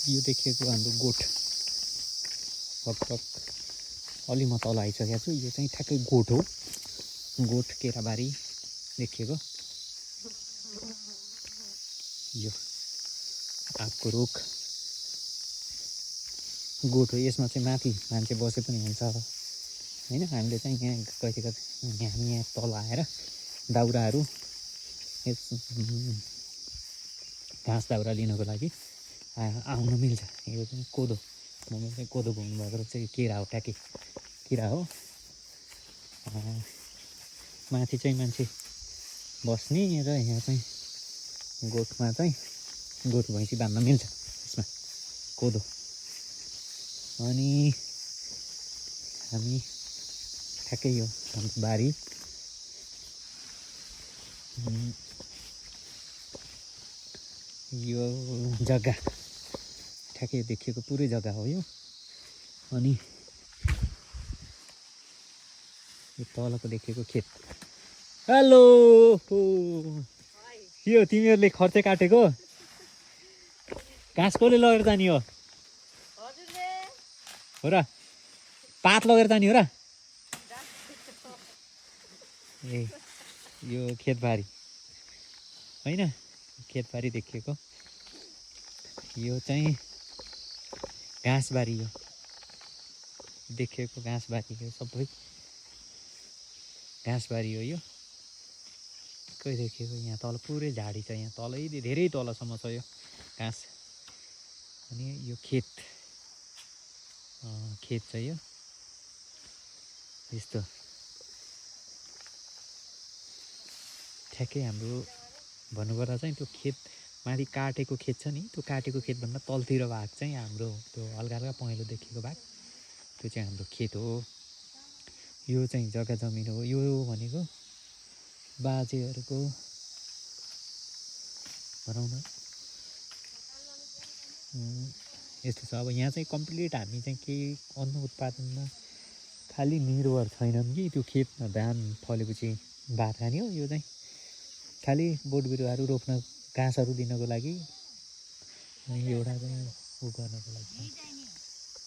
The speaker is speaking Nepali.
यो देखिएको हाम्रो गोठ लगभग अलि म तल आइसकेको छु। यो चाहिँ ठ्याक्कै गोठ हो, गोठ केराबारी देखिएको। यो आँपको रुख गोठ हो। यसमा चाहिँ माथि मान्छे बसे पनि हुन्छ होइन। हामीले चाहिँ यहाँ कहिले कहिले यहाँ तल आएर दाउराहरू घाँस दाउरा लिनको लागि आउन मिल्छ। यो चाहिँ कोदो, मम्मी चाहिँ कोदो घुम्नु भएको चाहिँ केरा हो, ट्याके किरा हो। माथि चाहिँ मान्छे बस्ने र यहाँ चाहिँ गोठमा चाहिँ गोठ भैँसी बाँध्न मिल्छ यसमा कोदो। अनि हामी ठ्याक्कै यो हाम्रो बारी यो जग्गा ठ्याक्कै देखिएको पुरै जग्गा हो यो। अनि यो तलको देखिएको खेत। हेलो, यो तिमीहरूले खर्चे काटेको घाँस कसले लगेर जाने हो र? पात लगेर जाने हो र? ए यो खेतबारी होइन, खेतबारी देखिएको। यो चाहिँ घाँसबारी हो देखिएको, घाँसबारी हो, सबै घाँसबारी हो यो। कोही देखिएको यहाँ तल पुरै झाडी छ, यहाँ तलै धेरै तलसम्म छ यो घाँस। अनि यो खेत छ यो यस्तो। ठ्याक्कै हाम्रो भन्नुपर्दा चाहिँ त्यो खेत माथि काटेको खेत छ नि, त्यो काटेको खेतभन्दा तलतिर भाग चाहिँ हाम्रो त्यो हल्का हल्का पहेँलो देखेको भाग त्यो चाहिँ हाम्रो खेत हो। यो चाहिँ जग्गा जमिन हो। यो भनेको बाजेहरूको भनौँ न यस्तो छ। अब यहाँ चाहिँ कम्प्लिट हामी चाहिँ केही अन्न उत्पादनमा खालि निर्भर छैनौँ कि त्यो खेतमा धान फलेपछि भात खाने हो। यो चाहिँ खालि बोट बिरुवाहरू रोप्न, घाँसहरू दिनको लागि एउटा चाहिँ उ गर्नको लागि।